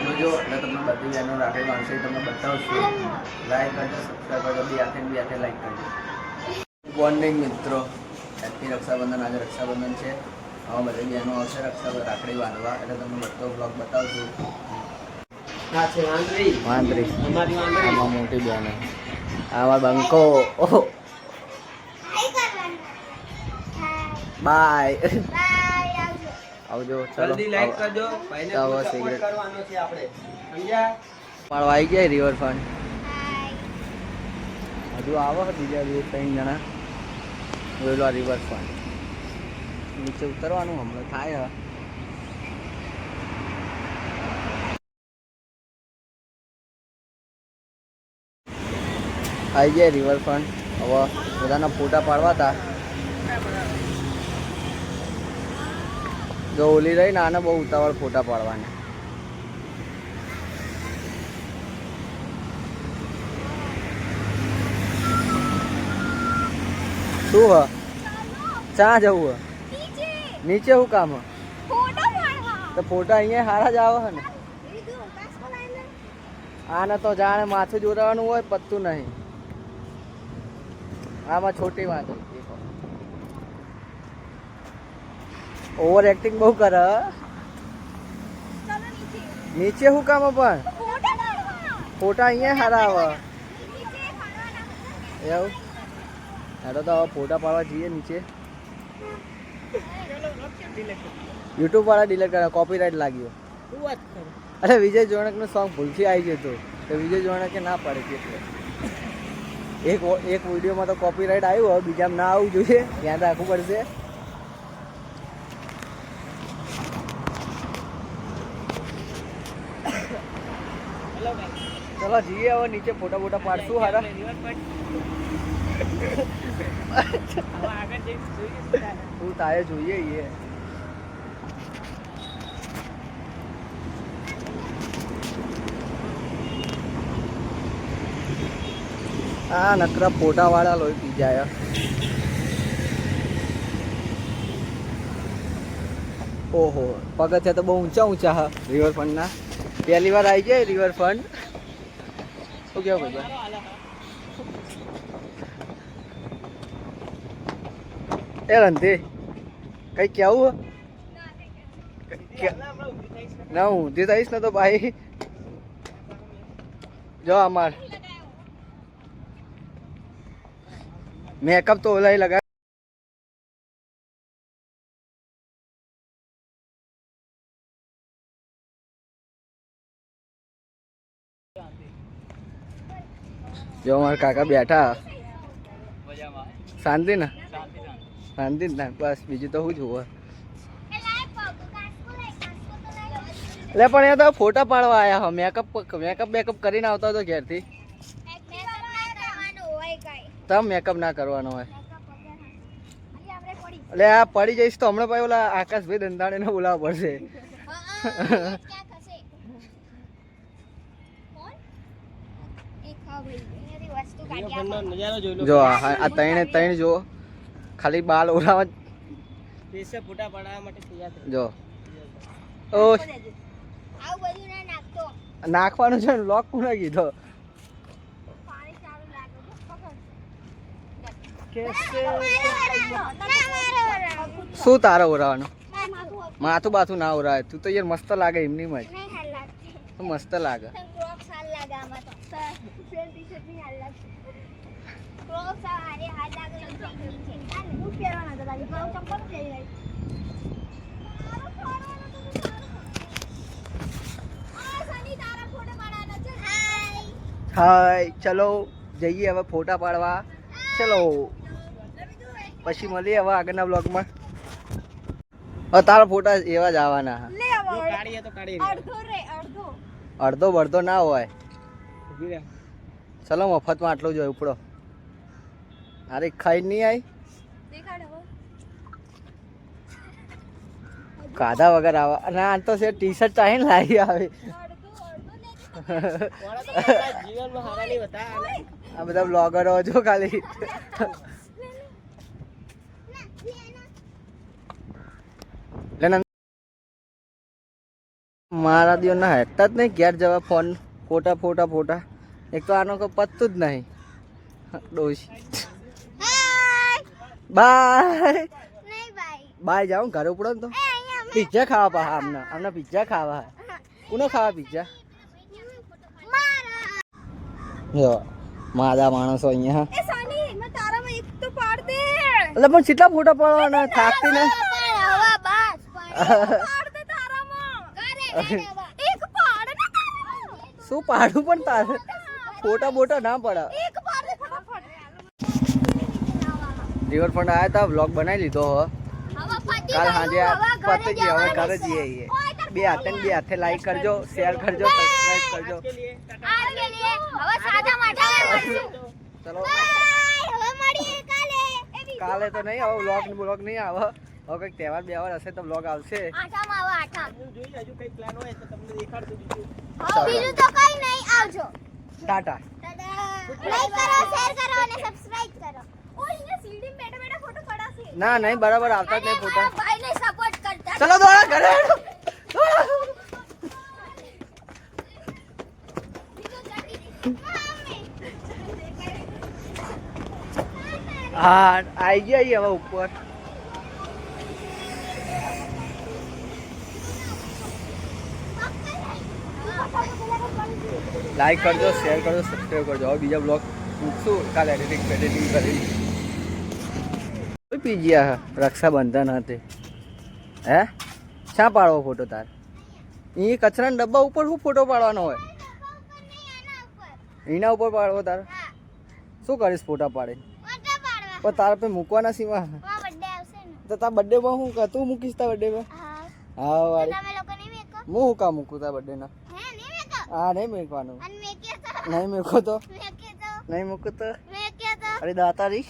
જોજો એટલે તમને બધી બહેનો રાખડી બાંધશે તમને બતાવશું. લાઈક કરજો, સબસ્ક્રાઈબ કરજો, બી હાથે લાઈક કરજો. બોન્ડિંગ મિત્રો, હેપી રક્ષાબંધન. આજે રક્ષાબંધન છે. આમાં બધી બહેનો આવશે રાખડી બાંધવા એટલે તમને બધો બ્લોગ બતાવશું. વાંદરી આમાં મોટી બહેનો, આમાં બંકો. ઓહો બાય આવજો. જલ્દી લાઈક કરજો. ભાઈને સપોર્ટ કરવાનો છે આપણે, સમજ્યા? મારો આવી ગયા રિવરફ્રન્ટ. હજુ આવો બીજા 2-3 જણા. બોલો રિવરફ્રન્ટ નીચે ઉતરવાનું હમણાં થાય. આવી જાય રિવરફ્રન્ટ. હવે બધાના ફોટા પાડવા હતા. જો ઓલી રહી ને આને બહુ ઉતાવળ ફોટા પાડવાની. શું હ ચા જવું હ નીચે શું કામ હ? તો ફોટા અહીંયા સારા જ આવે ને. આને તો જાણે માથું જોડાવાનું હોય પત્તું નહીં. આમાં છોટી વાત ઓવર એક્ટિંગ બહુ કરે. નીચે શું કામ પણ ફોટા અહીંયા સારા આવે એવું. હેડો તો હવે ફોટા પાડવા જઈએ નીચે. યુટ્યુબ વાળા ડિલીટ કરે, કોપીરાઇટ લાગ્યો. અરે વિજય જોણકનું સોંગ ભૂલથી આવી ગયું હતું તો વિજય જોણકે ના પાડે એટલે એક વિડીયોમાં તો કોપીરાઇટ આવ્યું. હવે બીજામાં ના આવવું જોઈએ, ધ્યાન રાખવું પડશે. ચલો જઈએ હવે નીચે ફોટા બોટા પાડશું. હારા તું તારે જોઈએ એ આ નકરા ફોટા વાળા લોહી પી જાય. ઓહો પગથિયા તો બહુ ઊંચા ઊંચા હા રિવરફ્રન્ટના. પહેલી વાર આવી જાય રિવરફ્રન્ટ. શું કેવું ભાઈ? એ રંધી કઈ કેવું ના હું ઊંધી થઈશ ને તો ભાઈ જો અમાર મેકઅપ તો ઓલા લગા. જો અમારા કાકા બેઠા શાંતિ ને શાંતિ ના બસ બીજું તો શું જોવે. એટલે પણ એ તો ફોટા પાડવા આવ્યા હો. મેકઅપ કરીને આવતા હતો ઘેરથી. તમે મેકઅપ ના કરવાનો હોય એટલે આ પડી જઈશ તો હમણાં ભાઈ ઓલા આકાશભાઈ દંદાણે ને બોલાવવા પડશે. જો આ ત્રણ જો ખાલી બાલ ઓલાવા ફોટા પાડવા માટે જો ઓ નાખવાનું છે ને. લોક કોને કીધો? શું તારે ઓરાવાનું? માથું બાથું ના ઓરાય. તું તો યાર મસ્ત લાગે એમની માં મસ્ત લાગે. હાય ચલો જઈએ હવે ફોટા પાડવા. ચલો પછી મળીએ હવે આગળના બ્લોગમાં. હવે તારા ફોટા એવા જ આવવાના. અડધો બડધો ના હોય. ચલો મફતમાં આટલું જ હોય. ઉપડો અરે ખાઈ નહીં આવી કાધા વગર આવા. અને આ તો છે ટી શર્ટ ચાહીને લાવી આવે. આ બધા બ્લોગરો જો ખાલી મારા દિયો ના હેઠતા જ નહીં ઘેર જવા ફોન ફોટા ફોટા ફોટા એક તો આનો કોઈ પતતું જ નહીં ડોશી બાય બાય જાઉં ઘરે ઉપડો ને તો પિઝા ખાવા પા આમને પિઝા ખાવા કોને ખાવા પિઝા જો માદા માણસો અહીંયા એટલે પણ કેટલા ફોટા પાડવાના થાકતી ને શું પાડું પણ તારે ફોટા બોટા ના પડા રિવરફ્રન્ટ આવ્યા હતા વ્લોગ બનાવી લીધો હો કાલ સાંજે પતી ગઈ હવે ઘરે જઈએ બે હાથે લાઈક કરજો શેર કરજો સબસ્ક્રાઇબ કરજો ચલો કાલે તો નહીં હવે વ્લોગ નહીં આવે હવે કંઈક તહેવાર બેવાર હશે તો વ્લોગ આવશે ટાટા ના નહીં બરાબર આવતા જ નહીં ફોટા ચલો દોડા ઘરે હા આવી ગયા હવે ઉપર લાઈક કરજો શેર કરજો સબસ્ક્રાઈબ કરજો હવે બીજા બ્લોગ મૂકશું કાલે એડિટિંગ કરી પીજીયા રક્ષાબંધન હતી હે શા પાડવો ફોટો તાર એ કચરાના ડબ્બા ઉપર શું ફોટો પાડવાનો હોય એના ઉપર પાડવો તાર શું કરીશ ફોટા પાડે પણ તારા પે મૂકવાના સીમા તો તાર બર્થડે માં હું તું મૂકીશ તાર બર્થડે માં હા વાળી હું શું કામ મૂકું તાર બર્થડે ના હા નહીં મૂકવાનું નહીં મૂકો તો નહીં મૂકું તો અરે દાતારી